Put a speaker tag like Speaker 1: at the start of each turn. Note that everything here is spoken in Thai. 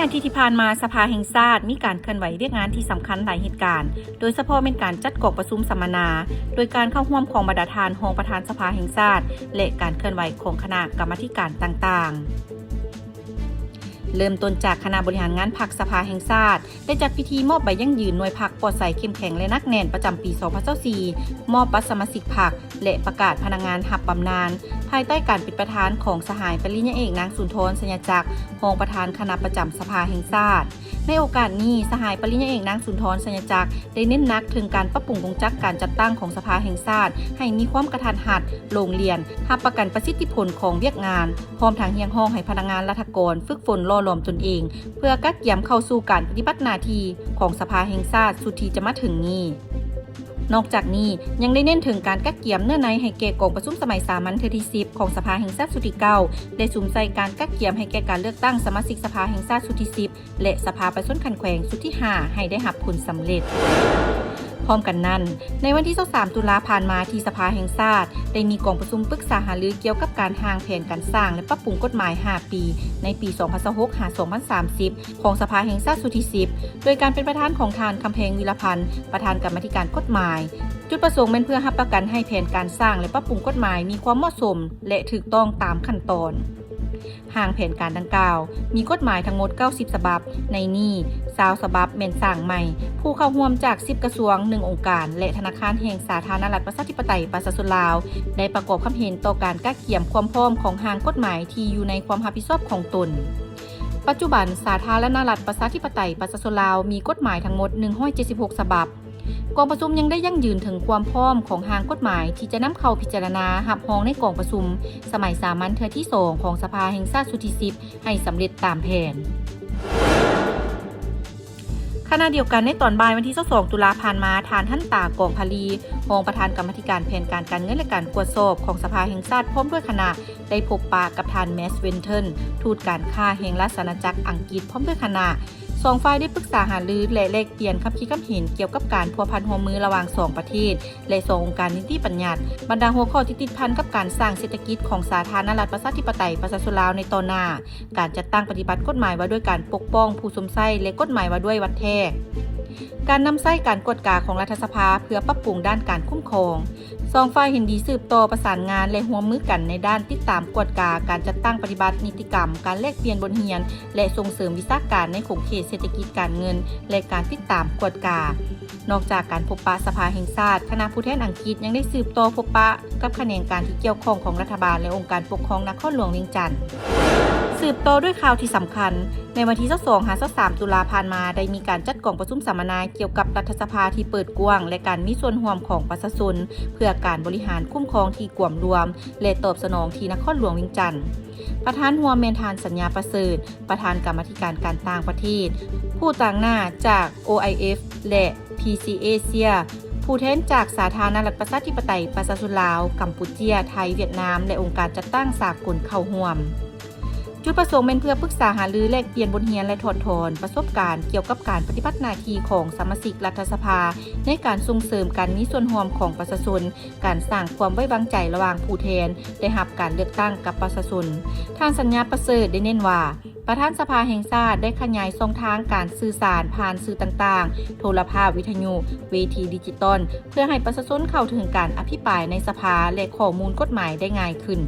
Speaker 1: อาทิตย์ที่ผ่านมาสภาแห่งชาติมีการเคลื่อนไหวเรียกงานที่สำคัญหลายเหตุการณ์โดยเฉพาะเป็นการจัดกองประชุมสัมมนาโดยการเข้าร่วมของบรรดารองประธานสภาแห่งชาติและการเคลื่อนไหวของคณะกรรมาการต่างๆเริ่มต้นจากคณะบริหารงานพรรคสภาแห่งชาติได้จัดพิธีมอบใบยั่งยืนหน่วยพรรคปลอดใสเข้มแข็งและนักแน่นประจำปี 2024 มอบบัตรสมาชิกพรรคและประกาศพนักงานหับบำนาญภายใต้การเป็นประธานของสหายปริญญาเอกนางสุนทร สัญญจักรรองประธานคณะประจำสภาแห่งชาติในโอกาสนี้สหายปริญญาเอกนางสุนทร สัญญจักรได้เน้นหนักถึงการปรับปรุงวงจักรการจัดตั้งของสภาแห่งชาติให้มีความกระทัดรัดโรงเรียนรับประกันประสิทธิผลของเวียกงานพร้อมทั้งเรียกร้องให้พนักงานราชการฝึกฝนล่อหลอมตนเองเพื่อกักเกี่ยมเข้าสู่การปฏิบัติหน้าที่ของสภาแห่งชาติสุดที่จะมาถึงนี้นอกจากนี้ยังได้เน้นถึงการกักเกี่ยมเนื้อในให้แก่กองประชุมสมัยสามัญเทื่อที่ 10 ของสภาแห่งชาติสุดที่ 9 ได้สุ่มใส่การกักเกี่ยมให้แก่การเลือกตั้งสมาชิกสภาแห่งชาติสุดที่ 10 และสภาประชาชนขันแขวงสุดที่ 5 ให้ได้รับผลสำเร็จพร้อมกันนั้นในวันที่ 23 ตุลาผ่านมาที่สภาแห่งชาติได้มีกองประชุมปรึกษาหารือเกี่ยวกับการห่างแผนการสร้างและปรับปรุงกฎหมาย 5 ปีในปี 2026-2030 ของสภาแห่งชาติสุดที่ 10 โดยการเป็นประธานของทานคำแพงวีรพันธ์ประธานกรรมาธิการกฎหมายจุดประสงค์เป็นเพื่อรับประกันให้แผนการสร้างและปรับปรุงกฎหมายมีความเหมาะสมและถูกต้องตามขั้นตอนห่างแผนการดังกล่าวมีกฎหมายทั้งหมด 90 ฉบับในนี้20 ฉบับแม่นสร้างใหม่ผู้เข้าร่วมจาก 10 กระทรวง 1 องค์การและธนาคารแห่งสาธารณรัฐประชาธิปไตยประชาชนลาวได้ประกอบความเห็นต่อการกักเกี่ยมความพร้อมของห่างกฎหมายที่อยู่ในความรับผิดชอบของตนปัจจุบันสาธารณรัฐประชาธิปไตยประชาชนลาวมีกฎหมายทั้งหมด 176 ฉบับกองประชุมยังได้ยั่งยืนถึงความพร้อมของทางกฎหมายที่จะนำเข้าพิจารณารับรองในกองประชุมสมัยสามัญเทื่อที่ 2 ของสภาแห่งชาติสุดที่ 10 ให้สำเร็จตามแผนขณะเดียวกันในตอนบ่ายวันที่ 22 ตุลาผ่านมาทานท่านตากองพลีรองประธานกรรมาธิการแผนการเงินและการตรวจสอบของสภาแห่งชาติพร้อมด้วยคณะได้พบปะกับทานแมสเวนเทิลทูตการค้าแห่งราชอาณาจักรอังกฤษพร้อมด้วยคณะ2 ฝ่ายได้ปรึกษาหารือและแลกเปลี่ยนความคิดความเห็นเกี่ยวกับการพัวพันร่วมมือระหว่าง2 ประเทศและ2 องค์การนิติบัญญัติบรรดาหัวข้อที่ติดพันกับการสร้างเศรษฐกิจของสาธารณรัฐประชาธิปไตยประชาชนลาวในตอนหน้าการจัดตั้งปฏิบัติกฎหมายว่าด้วยการปกป้องผู้สวมใส่และกฎหมายว่าด้วยวัดแท้การนำใช้การกฎกาของรัฐสภาเพื่อปรับปรุงด้านการคุ้มครอง2 ฝ่ายเห็นดีสืบต่อประสานงานและร่วมมือกันในด้านติดตามกฎกาการจัดตั้งปฏิบัตินิติกรรมการแลกเปลี่ยนบทเรียนและส่งเสริมวิชาการในขอบเขตเศรษฐกิจการเงินและการติดตามกฎกานอกจากการพบปะสภาแห่งชาติคณะผู้แทนอังกฤษยังได้สืบต่อพบปะกับแขนงการที่เกี่ยวข้องของรัฐบาลและองค์การปกครองนครหลวงเวียงจันทน์สืบต่อด้วยข่าวที่สำคัญในวันที่ 22-23 ตุลาผ่านมาได้มีการจัดกองประชุมสัมมนาเกี่ยวกับรัฐสภาที่เปิดกว้างและการมีส่วนร่วมของประชาชนเพื่อการบริหารคุ้มครองที่กวมรวมและตอบสนองที่นครหลวงเวียงจันทน์ประธานหัวเมนทานสัญญาประเสริฐประธานกรรมาธิการการต่างประเทศผู้ต่างหน้าจาก OIF และ PC Asia ผู้แทนจากสาธารณรัฐประชาธิปไตยประชาชนลาวกัมพูชาไทยเวียดนามและองค์การจัดตั้งสากลเข้าร่วมจุดประสงค์เป็นเพื่อปรึกษาหารือแลกเปลี่ยนบทเรียนและถอดถอนประสบการณ์เกี่ยวกับการปฏิบัติหน้าที่ของสมาชิกรัฐสภาในการส่งเสริมการมีส่วนร่วมของประชาชนการสร้างความไว้วางใจระหว่างผู้แทนได้รับการเลือกตั้งกับประชาชนทางสัญญาประเสริฐได้เน้นว่าประธานสภาแห่งชาติได้ขยายช่องทางการสื่อสารผ่านสื่อต่างๆโทรภาพวิทยุเวทีดิจิตอลเพื่อให้ประชาชนเข้าถึงการอภิปรายในสภาและข้อมูลกฎหมายได้ง่ายขึ้น